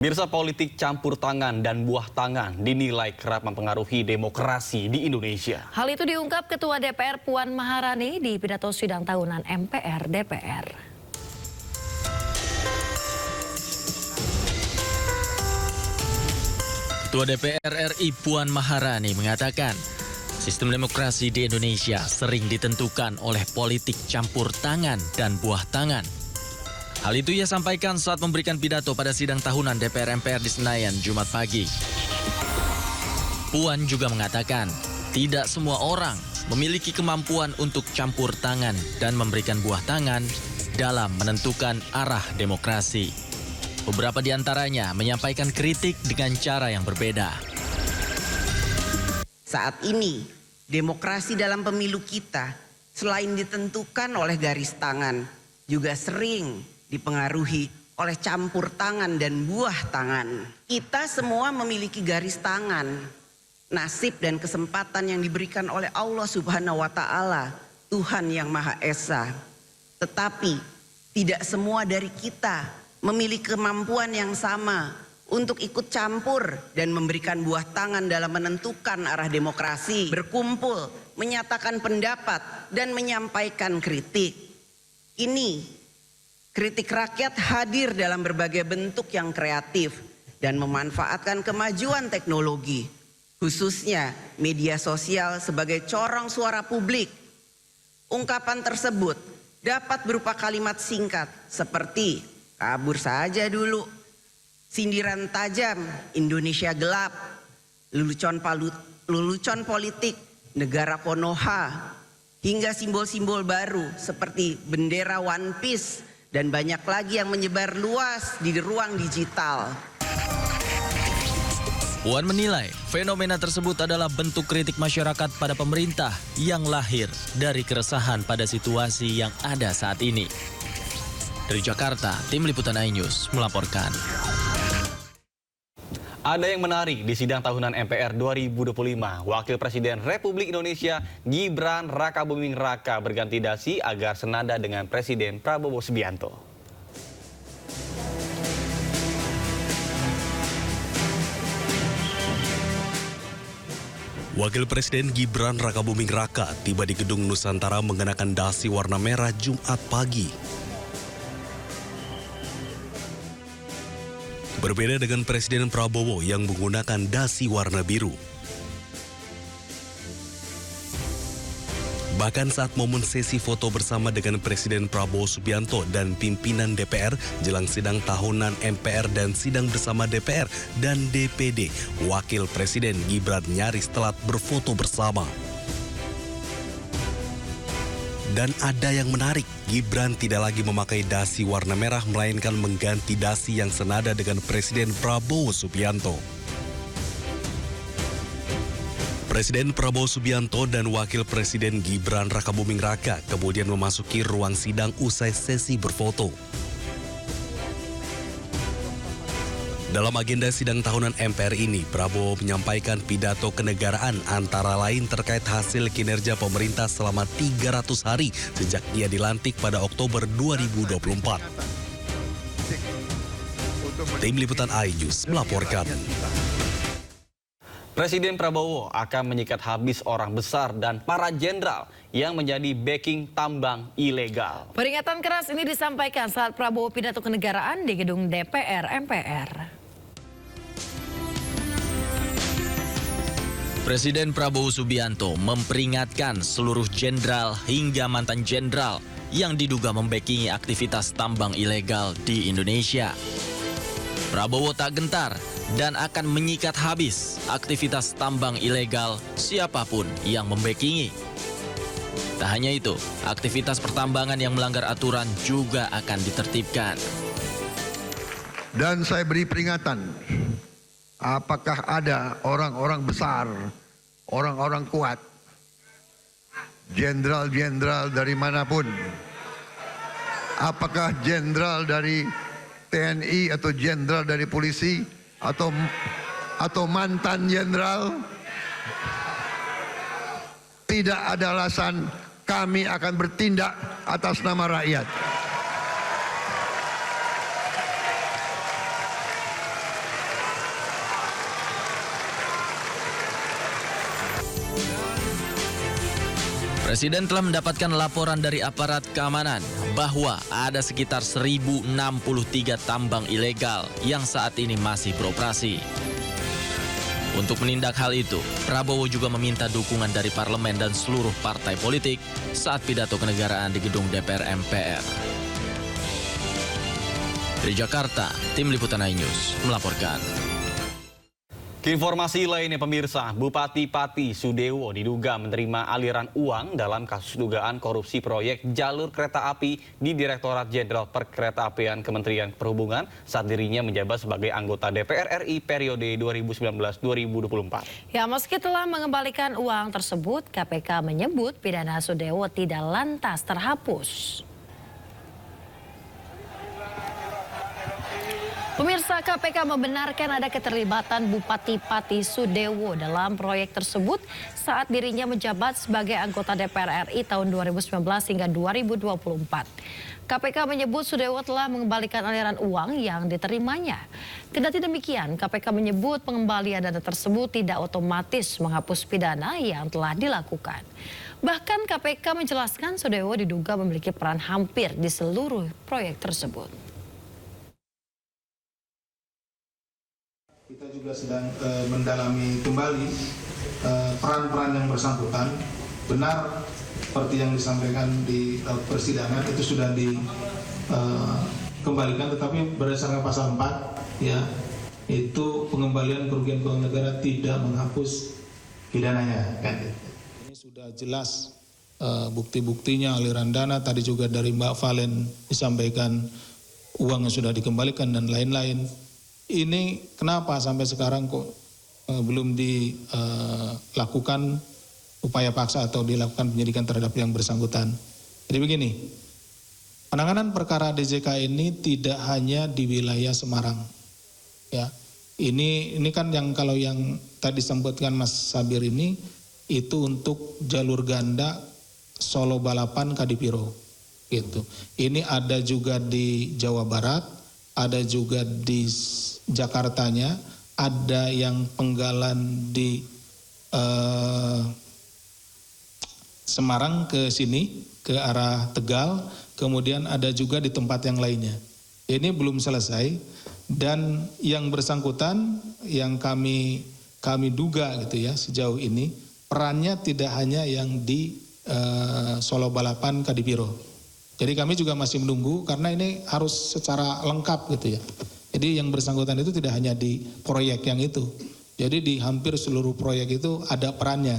Mirsa, politik campur tangan dan buah tangan dinilai kerap mempengaruhi demokrasi di Indonesia. Hal itu diungkap Ketua DPR Puan Maharani di pidato sidang tahunan MPR DPR. Ketua DPR RI Puan Maharani mengatakan, sistem demokrasi di Indonesia sering ditentukan oleh politik campur tangan dan buah tangan. Hal itu ia sampaikan saat memberikan pidato pada sidang tahunan DPR MPR di Senayan, Jumat pagi. Puan juga mengatakan, tidak semua orang memiliki kemampuan untuk campur tangan dan memberikan buah tangan dalam menentukan arah demokrasi. Beberapa di antaranya menyampaikan kritik dengan cara yang berbeda. Saat ini, demokrasi dalam pemilu kita selain ditentukan oleh garis tangan, juga sering dipengaruhi oleh campur tangan dan buah tangan. Kita semua memiliki garis tangan, nasib dan kesempatan yang diberikan oleh Allah Subhanahu wa Ta'ala, Tuhan yang Maha Esa. Tetapi tidak semua dari kita memiliki kemampuan yang sama untuk ikut campur dan memberikan buah tangan dalam menentukan arah demokrasi, berkumpul, menyatakan pendapat, dan menyampaikan kritik. Ini kritik rakyat hadir dalam berbagai bentuk yang kreatif dan memanfaatkan kemajuan teknologi, khususnya media sosial sebagai corong suara publik. Ungkapan tersebut dapat berupa kalimat singkat seperti kabur saja dulu, sindiran tajam, Indonesia gelap, lelucon politik, negara Konoha, hingga simbol-simbol baru seperti bendera One Piece, dan banyak lagi yang menyebar luas di ruang digital. Puan menilai fenomena tersebut adalah bentuk kritik masyarakat pada pemerintah yang lahir dari keresahan pada situasi yang ada saat ini. Dari Jakarta, Tim Liputan iNews melaporkan. Ada yang menarik di sidang tahunan MPR 2025. Wakil Presiden Republik Indonesia Gibran Rakabuming Raka berganti dasi agar senada dengan Presiden Prabowo Subianto. Wakil Presiden Gibran Rakabuming Raka tiba di Gedung Nusantara mengenakan dasi warna merah Jumat pagi. Berbeda dengan Presiden Prabowo yang menggunakan dasi warna biru. Bahkan saat momen sesi foto bersama dengan Presiden Prabowo Subianto dan pimpinan DPR jelang sidang tahunan MPR dan sidang bersama DPR dan DPD, Wakil Presiden Gibran nyaris telat berfoto bersama. Dan ada yang menarik, Gibran tidak lagi memakai dasi warna merah melainkan mengganti dasi yang senada dengan Presiden Prabowo Subianto. Presiden Prabowo Subianto dan Wakil Presiden Gibran Rakabuming Raka kemudian memasuki ruang sidang usai sesi berfoto. Dalam agenda sidang tahunan MPR ini, Prabowo menyampaikan pidato kenegaraan antara lain terkait hasil kinerja pemerintah selama 300 hari sejak ia dilantik pada Oktober 2024. Tim Liputan iNews melaporkan. Presiden Prabowo akan menyikat habis orang besar dan para jenderal yang menjadi backing tambang ilegal. Peringatan keras ini disampaikan saat Prabowo pidato kenegaraan di gedung DPR MPR. Presiden Prabowo Subianto memperingatkan seluruh jenderal hingga mantan jenderal yang diduga membackingi aktivitas tambang ilegal di Indonesia. Prabowo tak gentar dan akan menyikat habis aktivitas tambang ilegal siapapun yang membackingi. Tak hanya itu, aktivitas pertambangan yang melanggar aturan juga akan ditertibkan. Dan saya beri peringatan, apakah ada orang-orang besar, orang-orang kuat, jenderal-jenderal dari manapun, apakah jenderal dari TNI atau jenderal dari polisi atau mantan jenderal, tidak ada alasan kami akan bertindak atas nama rakyat. Presiden telah mendapatkan laporan dari aparat keamanan bahwa ada sekitar 1.063 tambang ilegal yang saat ini masih beroperasi. Untuk menindak hal itu, Prabowo juga meminta dukungan dari parlemen dan seluruh partai politik saat pidato kenegaraan di gedung DPR MPR. Dari Jakarta, Tim Liputan iNews melaporkan. Informasi lainnya pemirsa, Bupati Pati Sudewo diduga menerima aliran uang dalam kasus dugaan korupsi proyek jalur kereta api di Direktorat Jenderal Perkeretaapian Kementerian Perhubungan saat dirinya menjabat sebagai anggota DPR RI periode 2019-2024. Ya, meski telah mengembalikan uang tersebut, KPK menyebut pidana Sudewo tidak lantas terhapus. Pemirsa, KPK membenarkan ada keterlibatan Bupati Pati Sudewo dalam proyek tersebut saat dirinya menjabat sebagai anggota DPR RI tahun 2019 hingga 2024. KPK menyebut Sudewo telah mengembalikan aliran uang yang diterimanya. Kendati demikian, KPK menyebut pengembalian dana tersebut tidak otomatis menghapus pidana yang telah dilakukan. Bahkan KPK menjelaskan Sudewo diduga memiliki peran hampir di seluruh proyek tersebut. Kita juga sedang mendalami kembali peran-peran yang bersangkutan. Benar seperti yang disampaikan di persidangan itu sudah dikembalikan, tetapi berdasarkan pasal 4 ya, itu pengembalian kerugian keuangan negara tidak menghapus pidananya. Ini sudah jelas bukti-buktinya, aliran dana tadi juga dari Mbak Valen disampaikan uang yang sudah dikembalikan dan lain-lain. Ini kenapa sampai sekarang kok belum dilakukan upaya paksa atau dilakukan penyidikan terhadap yang bersangkutan. Jadi begini, penanganan perkara DJK ini tidak hanya di wilayah Semarang. Ya, ini kan yang kalau yang tadi disebutkan Mas Sabir ini itu untuk jalur ganda Solo Balapan Kadipiro. Gitu. Ini ada juga di Jawa Barat, ada juga di Jakartanya, ada yang penggalan di Semarang ke sini, ke arah Tegal, kemudian ada juga di tempat yang lainnya. Ini belum selesai dan yang bersangkutan yang kami duga gitu ya sejauh ini perannya tidak hanya yang di Solo Balapan Kadipiro. Jadi kami juga masih menunggu karena ini harus secara lengkap gitu ya. Jadi yang bersangkutan itu tidak hanya di proyek yang itu. Jadi di hampir seluruh proyek itu ada perannya.